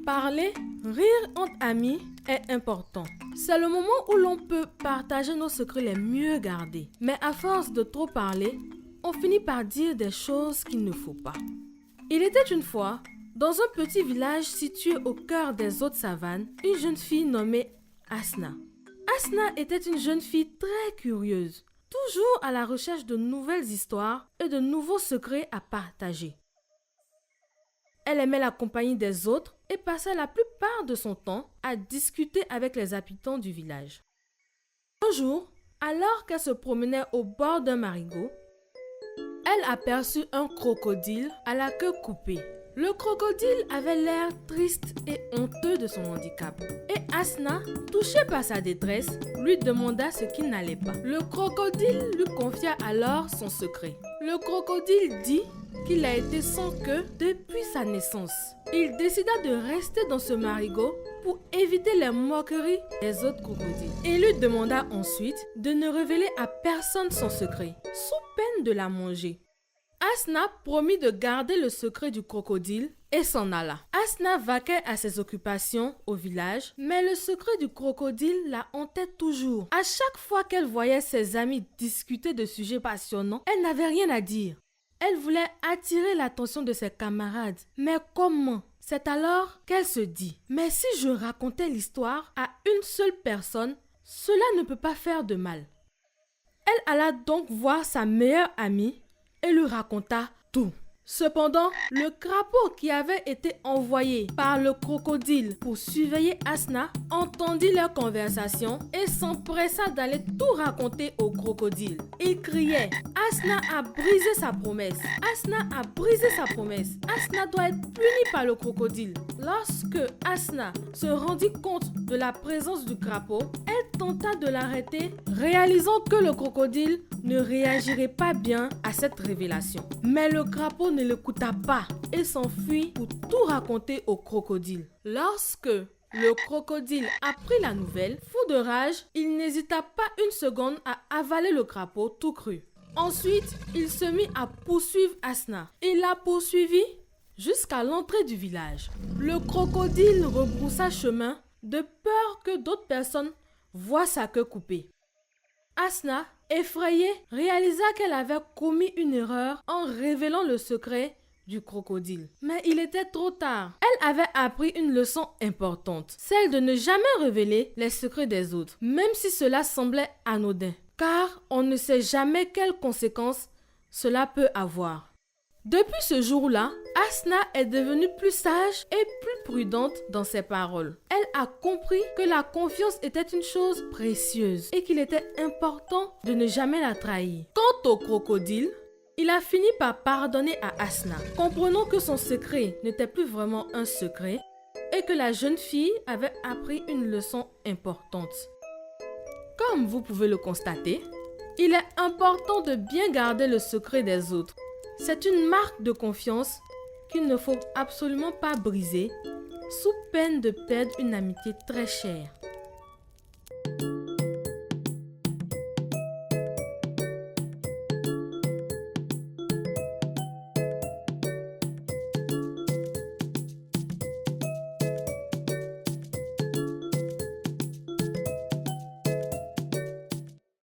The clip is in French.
Parler, rire entre amis est important. C'est le moment où l'on peut partager nos secrets les mieux gardés. Mais à force de trop parler, on finit par dire des choses qu'il ne faut pas. Il était une fois, dans un petit village situé au cœur des hautes savanes, une jeune fille nommée Asna. Asna était une jeune fille très curieuse, toujours à la recherche de nouvelles histoires et de nouveaux secrets à partager. Elle aimait la compagnie des autres et passait la plupart de son temps à discuter avec les habitants du village. Un jour, alors qu'elle se promenait au bord d'un marigot, elle aperçut un crocodile à la queue coupée. Le crocodile avait l'air triste et honteux de son handicap. Et Asna, touchée par sa détresse, lui demanda ce qui n'allait pas. Le crocodile lui confia alors son secret. Le crocodile dit qu'il a été sans queue depuis sa naissance. Il décida de rester dans ce marigot pour éviter les moqueries des autres crocodiles. Et lui demanda ensuite de ne révéler à personne son secret, sous peine de la manger. Asna promit de garder le secret du crocodile et s'en alla. Asna vaquait à ses occupations au village, mais le secret du crocodile la hantait toujours. À chaque fois qu'elle voyait ses amis discuter de sujets passionnants, elle n'avait rien à dire. Elle voulait attirer l'attention de ses camarades. Mais comment? C'est alors qu'elle se dit, mais si je racontais l'histoire à une seule personne, cela ne peut pas faire de mal. Elle alla donc voir sa meilleure amie et lui raconta tout. Cependant, le crapaud qui avait été envoyé par le crocodile pour surveiller Asna entendit leur conversation et s'empressa d'aller tout raconter au crocodile. Il criait: Asna a brisé sa promesse. Asna a brisé sa promesse. Asna doit être punie par le crocodile. Lorsque Asna se rendit compte de la présence du crapaud, elle tenta de l'arrêter, réalisant que le crocodile ne réagirait pas bien à cette révélation. Mais le crapaud ne l'écouta pas et s'enfuit pour tout raconter au crocodile. Lorsque le crocodile apprit la nouvelle, fou de rage, il n'hésita pas une seconde à avaler le crapaud tout cru. Ensuite, il se mit à poursuivre Asna. Il la poursuivit jusqu'à l'entrée du village. Le crocodile rebroussa chemin de peur que d'autres personnes voient sa queue coupée. Asna, effrayée, réalisa qu'elle avait commis une erreur en révélant le secret du crocodile. Mais il était trop tard. Elle avait appris une leçon importante, celle de ne jamais révéler les secrets des autres, même si cela semblait anodin, car on ne sait jamais quelles conséquences cela peut avoir. Depuis ce jour-là, Asna est devenue plus sage et plus prudente dans ses paroles. Elle a compris que la confiance était une chose précieuse et qu'il était important de ne jamais la trahir. Quant au crocodile, il a fini par pardonner à Asna, comprenant que son secret n'était plus vraiment un secret et que la jeune fille avait appris une leçon importante. Comme vous pouvez le constater, il est important de bien garder le secret des autres. C'est une marque de confiance qu'il ne faut absolument pas briser, sous peine de perdre une amitié très chère.